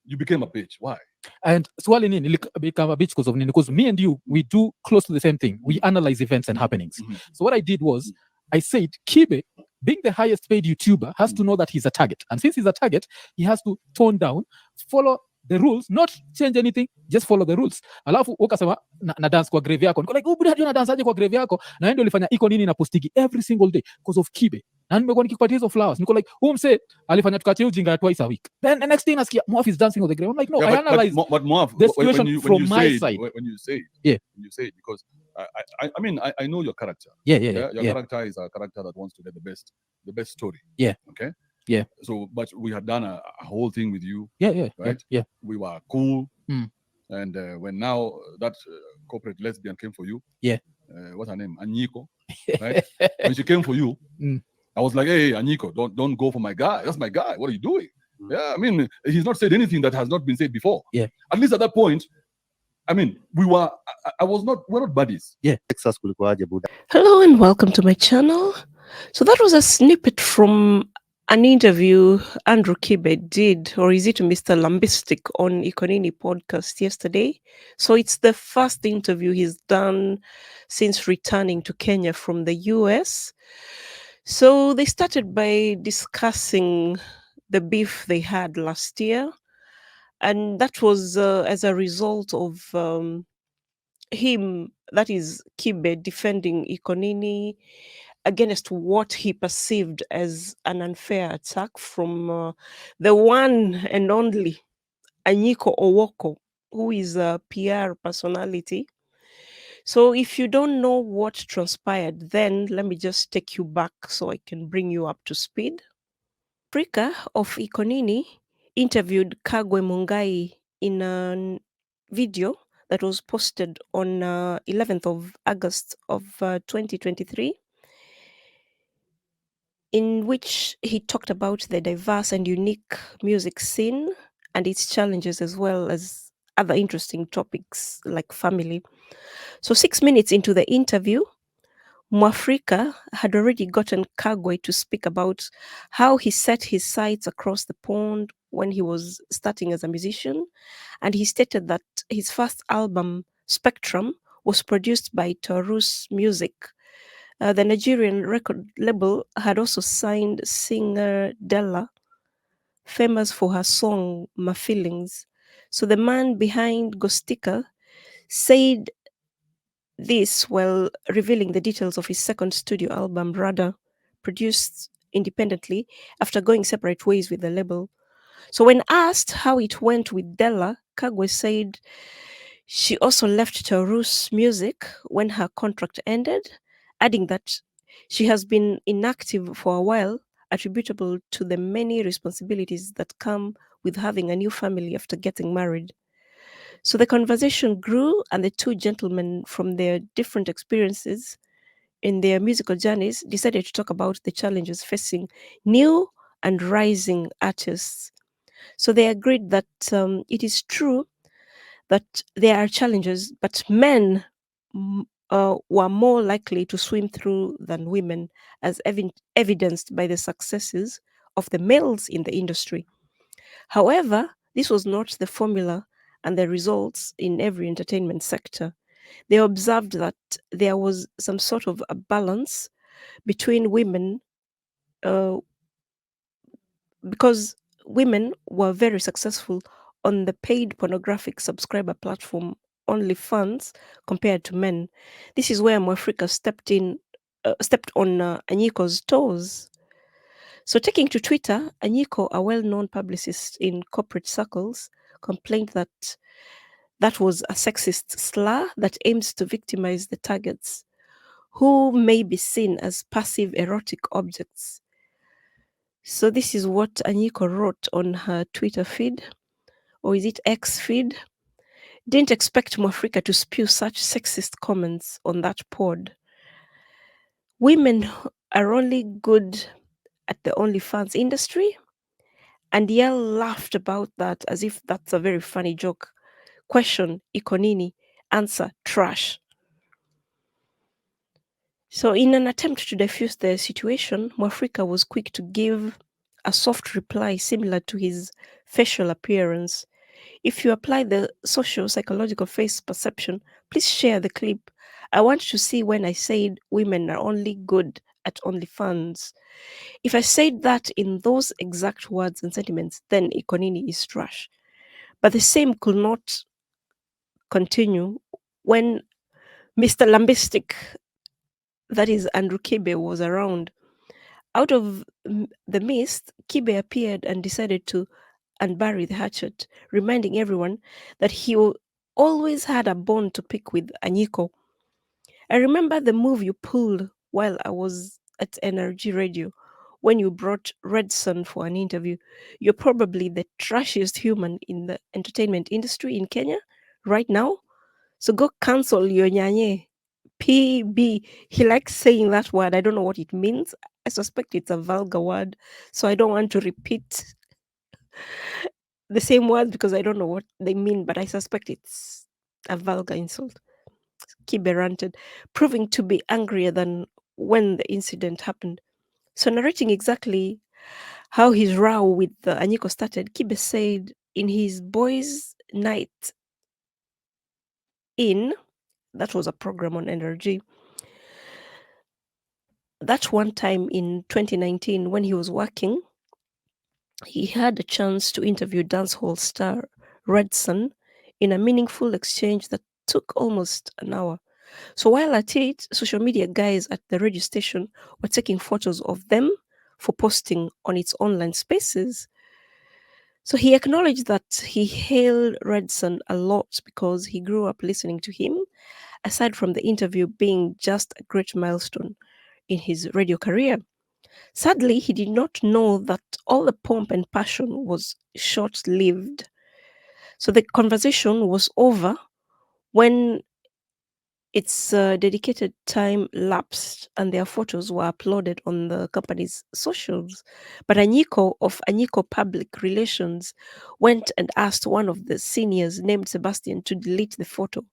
you became a bitch. Why? And swali nini become a bitch because of nini? Because me and you, we do close to the same thing. We analyze events and happenings. So what I did was, I said, Kibe, being the highest paid YouTuber, has to know that he's a target. And since he's a target, he has to tone down, follow the rules, not change anything, just follow the rules. Alafu ukasema na dance kwa grave yako. Niko like, oh, buda, na dance aje kwa grave yako? Na ndio ulifanya Ikonini na postigi every single day because of Kibe. Na nimekuwa nikipatia hizo flowers. Niko like, mse alifanya tukache ujinga twice a week. Then the next thing nasikia Moaf is dancing on the grave. I'm like, no, I analyze but Moaf, the situation from my side. When you say it, because I mean, I know your character. Your character is a character that wants to get the best story. Yeah. Okay. Yeah. So, but we had done a whole thing with you. Yeah. Right. Yeah. We were cool. And when now that corporate lesbian came for you. Yeah. What's her name? Anyiko. Right. When she came for you, I was like, hey, Anyiko, don't go for my guy. That's my guy. What are you doing? Yeah. I mean, he's not said anything that has not been said before. Yeah. At least at that point, I mean, we're not buddies. Yeah. Hello and welcome to my channel. So that was a snippet from an interview Andrew Kibe did, or is it Mr. Lambistic, on Ikonini podcast yesterday. So it's the first interview he's done since returning to Kenya from the US. So they started by discussing the beef they had last year. And that was as a result of him, that is Kibe, defending Ikonini against what he perceived as an unfair attack from the one and only Anyiko Owoko, who is a PR personality. So if you don't know what transpired, then let me just take you back so I can bring you up to speed. Africa of Ikonini interviewed Kagwe Mungai in a video that was posted on 11th of August of 2023, in which he talked about the diverse and unique music scene and its challenges, as well as other interesting topics like family. So 6 minutes into the interview, Mwafrika had already gotten Kagwe to speak about how he set his sights across the pond when he was starting as a musician, and he stated that his first album, Spectrum, was produced by Taurus Music. The Nigerian record label had also signed singer Della, famous for her song My Feelings. So the man behind Ghostika said this while revealing the details of his second studio album, Rada, produced independently after going separate ways with the label. So when asked how it went with Della, Kagwe said she also left Taurus Music when her contract ended, adding that she has been inactive for a while, attributable to the many responsibilities that come with having a new family after getting married. So the conversation grew, and the two gentlemen, from their different experiences in their musical journeys, decided to talk about the challenges facing new and rising artists. So they agreed that it is true that there are challenges, but men were more likely to swim through than women, as evidenced by the successes of the males in the industry. However, this was not the formula and the results in every entertainment sector. They observed that there was some sort of a balance between women, because women were very successful on the paid pornographic subscriber platform OnlyFans compared to men. This is where Mwafrika stepped on Anyiko's toes. So taking to Twitter, Anyiko, a well-known publicist in corporate circles, complained that that was a sexist slur that aims to victimize the targets, who may be seen as passive erotic objects. So this is what Anyiko wrote on her Twitter feed, or is it X feed? Didn't expect Mwafrika to spew such sexist comments on that pod. Women are only good at the OnlyFans industry? And Yale laughed about that as if that's a very funny joke. Question, Ikonini. Answer, trash. So in an attempt to diffuse the situation, Mwafrika was quick to give a soft reply similar to his facial appearance. If you apply the social psychological face perception, please share the clip. I want to see when I said women are only good at OnlyFans. If I said that in those exact words and sentiments, then Ikonini is trash. But the same could not continue when Mr. Lambistic, that is Andrew Kibe, was around. Out of the mist, Kibe appeared and decided to unbury the hatchet, reminding everyone that he always had a bone to pick with Anyiko. I remember the move you pulled while I was at NRG Radio when you brought Red Sun for an interview. You're probably the trashiest human in the entertainment industry in Kenya right now. So go cancel your nyanye. PB. He likes saying that word. I don't know what it means. I suspect it's a vulgar word. So I don't want to repeat the same words because I don't know what they mean, but I suspect it's a vulgar insult. Kibe ranted, proving to be angrier than when the incident happened. So, narrating exactly how his row with Anyiko started, Kibe said in his Boys' Night In, that was a program on NRG, that one time in 2019 when he was working, he had a chance to interview dancehall star Red Sun in a meaningful exchange that took almost an hour. So while at it, social media guys at the radio station were taking photos of them for posting on its online spaces. So he acknowledged that he hailed Red Sun a lot because he grew up listening to him, aside from the interview being just a great milestone in his radio career. Sadly, he did not know that all the pomp and passion was short-lived. So the conversation was over when its dedicated time lapsed and their photos were uploaded on the company's socials. But Anyiko of Anyiko Public Relations went and asked one of the seniors named Sebastian to delete the photo.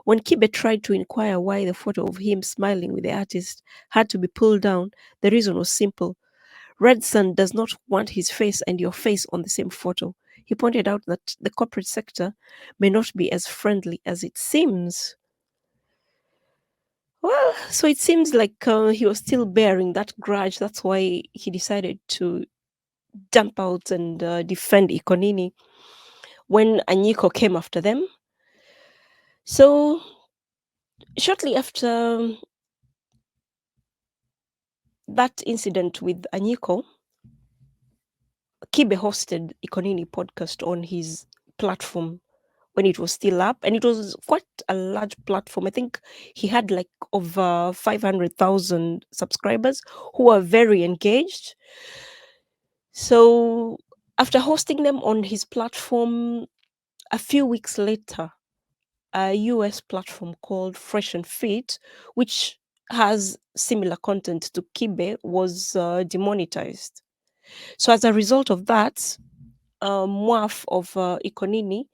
When Kibe tried to inquire why the photo of him smiling with the artist had to be pulled down, the reason was simple. Red Sun does not want his face and your face on the same photo. He pointed out that the corporate sector may not be as friendly as it seems. Well, so it seems like he was still bearing that grudge. That's why he decided to jump out and defend Ikonini when Anyiko came after them. So shortly after that incident with Anyiko, Kibe hosted Ikonini podcast on his platform when it was still up, and it was quite a large platform. I think he had like over 500,000 subscribers who were very engaged. So after hosting them on his platform, a few weeks later, a US platform called Fresh and Fit, which has similar content to Kibe, was demonetized. So as a result of that, Mwaf of Ikonini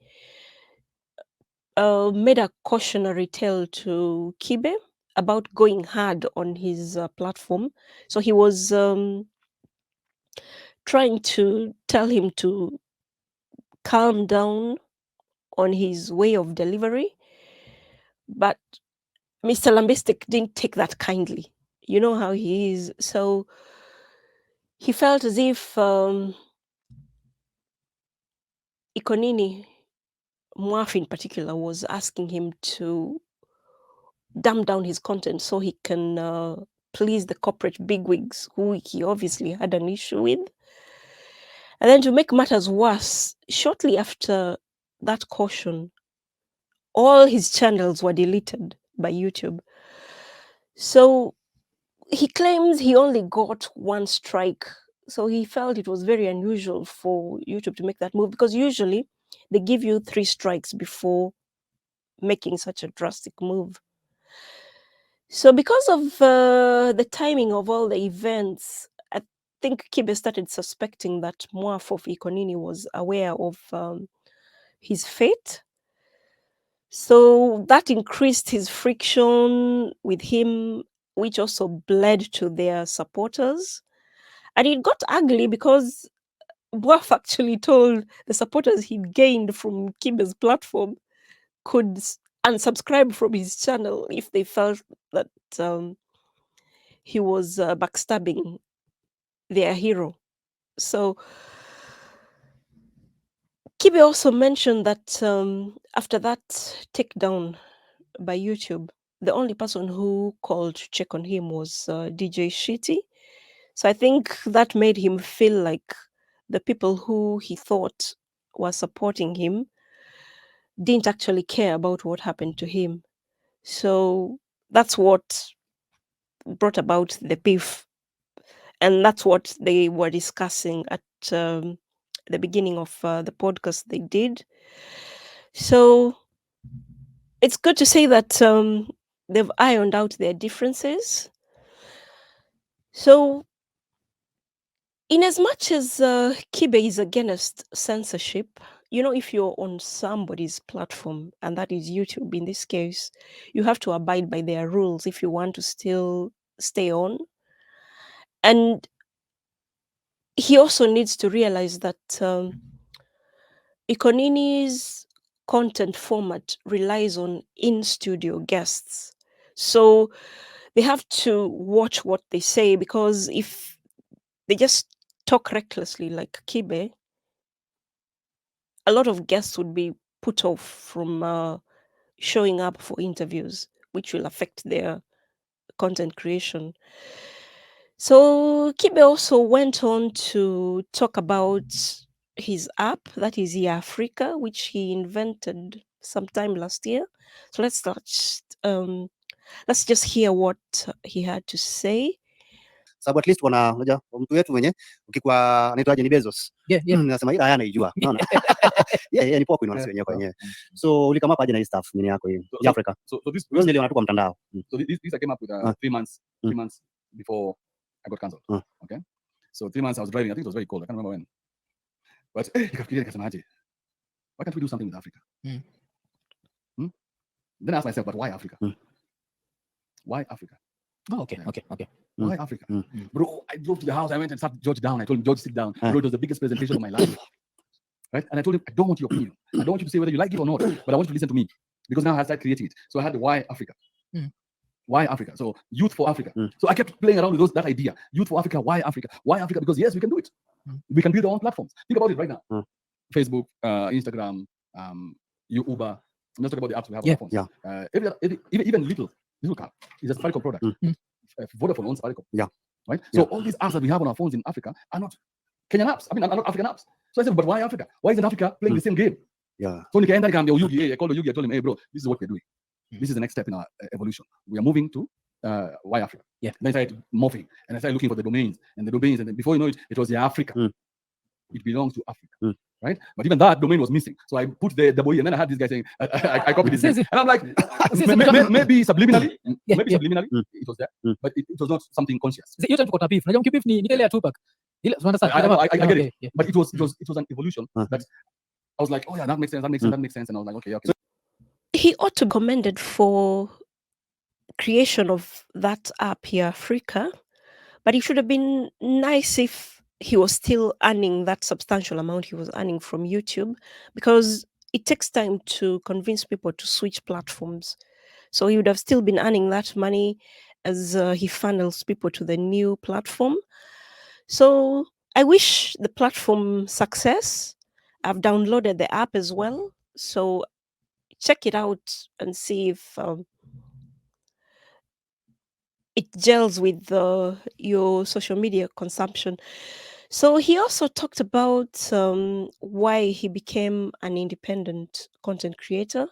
made a cautionary tale to Kibe about going hard on his platform. So he was trying to tell him to calm down on his way of delivery. But Mr. Lambistic didn't take that kindly. You know how he is. So he felt as if Ikonini, Mwaf in particular, was asking him to dumb down his content so he can please the corporate bigwigs who he obviously had an issue with. And then to make matters worse, shortly after that caution, all his channels were deleted by YouTube. So he claims he only got one strike. So he felt it was very unusual for YouTube to make that move because usually they give you 3 strikes before making such a drastic move. So because of the timing of all the events, I think Kibe started suspecting that Mwaf of Ikonini was aware of his fate. So that increased his friction with him, which also bled to their supporters. And it got ugly because Buaf actually told the supporters he'd gained from Kibe's platform could unsubscribe from his channel if they felt that he was backstabbing their hero. So Kibe also mentioned that after that takedown by YouTube, the only person who called to check on him was DJ Shitty. So I think that made him feel like the people who he thought were supporting him didn't actually care about what happened to him. So that's what brought about the beef. And that's what they were discussing at the beginning of the podcast they did. So it's good to say that they've ironed out their differences. So, in as much as Kibe is against censorship, if you're on somebody's platform, and that is YouTube in this case, you have to abide by their rules if you want to still stay on. And he also needs to realize that Ikonini's content format relies on in-studio guests. So they have to watch what they say, because if they just talk recklessly like Kibe, a lot of guests would be put off from showing up for interviews, which will affect their content creation. So Kibe also went on to talk about his app, that is Africa, which he invented sometime last year. So let's just hear what he had to say. Sababu at least unajua mtu wetu mwenye ukikuwa anaitwaje ni Bezos. Nasema ila haya anaijua. Unaona? Ni poa kuinua wenyewe kwa wenyewe. So ulikama hapa aje na hii stuff nini yako hii? Africa. So this niliona tu kwa mtandao. So this I came up with 3 months before I got cancelled. Okay? So 3 months I was driving. I think it was very cold. I can't remember when. But nikafikiria nikasemaje? Why can't we do something with Africa? Then I asked myself, but why Africa? Why Africa? Oh, okay. Why Africa? Bro, I drove to the house. I went and sat George down. I told him, George, sit down. Bro, it was the biggest presentation of my life. Right? And I told him, I don't want your opinion. I don't want you to say whether you like it or not, but I want you to listen to me. Because now I started creating it. So I had the why Africa. Why Africa? So youth for Africa. So I kept playing around with that idea. Youth for Africa, why Africa? Why Africa? Because yes, we can do it. We can build our own platforms. Think about it right now. Facebook, Instagram, Uber. Let's talk about the apps we have on our phones. Even little car is a Safaricom product. Vodafone owns Safaricom. Right? So all these apps that we have on our phones in Africa are not Kenyan apps. I mean, are not African apps. So I said, but why Africa? Why isn't Africa playing the same game? So I called Yugi. I told him, hey, bro, this is what we're doing. This is the next step in our evolution. We are moving to why Africa. Then I started morphing, and I started looking for the domains, and then before you know it, it was the Africa. It belongs to Africa. Right? But even that domain was missing. So I put the boy, and then I had this guy saying, I copied this name. And I'm like, maybe subliminally, it was there, but it was not something conscious. I get it. But it was an evolution that I was like, oh yeah, that makes sense. And I was like, okay. So he ought to be commended for creation of that app here, Africa, but it should have been nice if he was still earning that substantial amount he was earning from YouTube, because it takes time to convince people to switch platforms. So he would have still been earning that money as he funnels people to the new platform. So I wish the platform success. I've downloaded the app as well. So check it out and see if it gels with your social media consumption. So he also talked about why he became an independent content creator,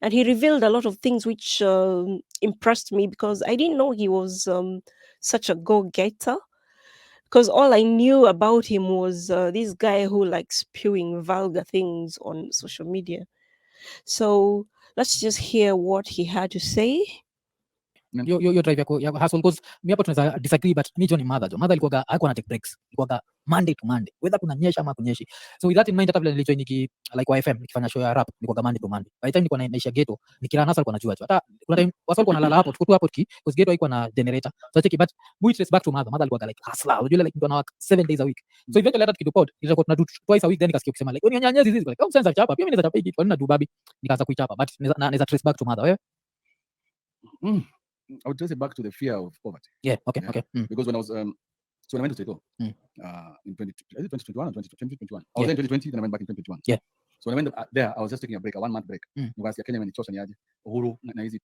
and he revealed a lot of things which impressed me, because I didn't know he was such a go-getter, because all I knew about him was this guy who likes spewing vulgar things on social media. So let's just hear what he had to say. Yo drive yako hustle, because mi hapo tunaweza disagree, but mi John mother alikuwa hakuwa na take breaks, ilikuwa Monday to Monday, whether kunanyesha ama kunyeshi. So with that in mind, hata vile nilijoin like YFM nikifanya show ya rap, ilikuwa Monday to Monday. By the time nilikuwa naisha ghetto, nikila nasa alikuwa anajua tu. Hata kuna time wasa alikuwa analala hapo, tuko tu hapo because ghetto haikuwa na generator. So take it, but we trace back to mother alikuwa like hustler, unajua like mtu ana work 7 days a week. So eventually hata tukipod ilikuwa tunadu twice a week, then nikasikia kusema like unianyanyezi hizi, like sense chapa pia mimi naweza chapa hiki, kwa nini nadu babi, nikaanza kuichapa, but naweza trace back to mother. Wewe I would trace it back to the fear of poverty. okay. Because when I was so when I went to Seto in 2021 or 2021, I was in 2020, then I went back in 2021. Yeah. So when I went there, I was just taking a break, a 1-month break. Nivasi ya Kenya imenichosha niaje. Uhuru na hizi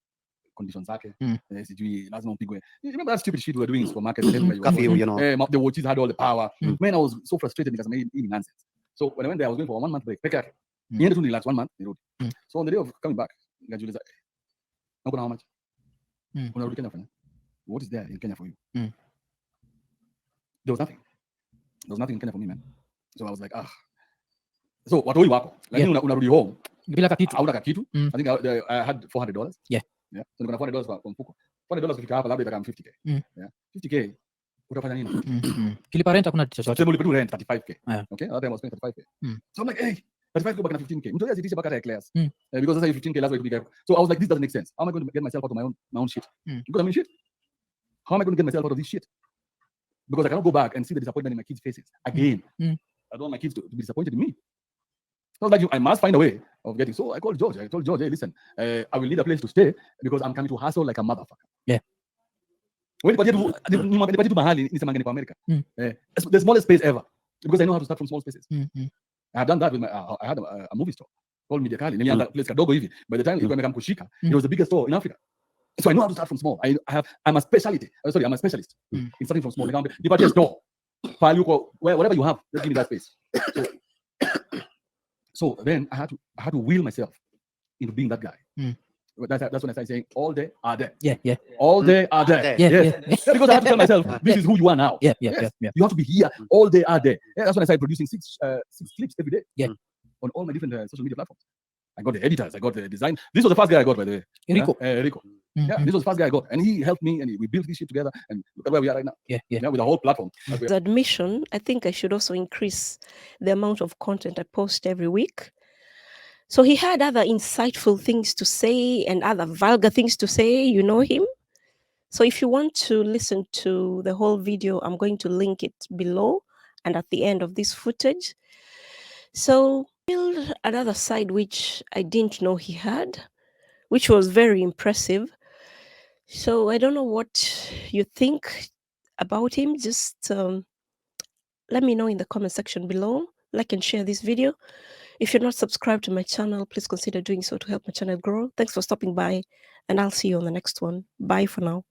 conditions zake. Sijui lazima upigwe. You remember that stupid shit we were doing in supermarkets? Curfew, you know. The watches had all the power. Man, I was so frustrated because I made nonsense. So when I went there, I was going for a 1-month break. Peke yake. Niende tu relax 1 month, nirudi. So on the day of coming back, nikajiuliza, "Uko na how much?" Unarudi Kenya fanya? What is there in Kenya for you? There was nothing. There was nothing in Kenya for me, man. So I was like, so watoi wako, lakini unarudi home bila kitu, hauna kitu. I think I had $400. Yeah. So niko na $400 kwa mfuko. $400 kufika hapa labda itakaa 50k. Yeah. 50k utafanya nini? Kilipa rent hakuna chochote. Sema ulipa rent 35k. Yeah. Okay? That time I was paying 35k. So I'm like, hey, 35k back na 15k. Mtu yeye zitisha mpaka class. Because that's 15k last week to be careful. So I was like, this doesn't make sense. How am I going to get myself out of my own shit? Because I'm in shit. How am I going to get myself out of this shit? Because I cannot go back and see the disappointment in my kids' faces again. I don't want my kids to be disappointed in me. So I was like, I must find a way of getting. So I called George. I told George, hey, listen, I will need a place to stay because I'm coming to hustle like a motherfucker. Yeah. When nipatie tu mahali nisemanga niko America. The smallest space ever, because I know how to start from small spaces. I have done that with I had a movie store called Media Kali. Nilianza place kadogo hivi. By the time ilikuwa imekam kushika, it was the biggest store in Africa. So I know how to start from small. I'm a specialist in starting from small. Nipatie store. Whatever you have, just give me that space. So then I had to will myself into being that guy. That's when I started saying, all day are there. Yeah. All day are there. Yes. Because I have to tell myself, this is who you are now. Yeah. You have to be here. All day are there. Yeah, that's when I started producing six clips every day. Yeah. On all my different social media platforms. I got the editors. I got the design. This was the first guy I got, by the way. Rico. Yeah, this was the first guy I got, and he helped me, and we built this shit together, and look at where we are right now. Yeah, with the whole platform. The admission, I think I should also increase the amount of content I post every week. So he had other insightful things to say and other vulgar things to say. You know him. So if you want to listen to the whole video, I'm going to link it below and at the end of this footage. So another side which I didn't know he had, which was very impressive. So I don't know what you think about him. Just let me know in the comment section below. Like and share this video. If you're not subscribed to my channel, please consider doing so to help my channel grow. Thanks for stopping by, and I'll see you on the next one. Bye for now.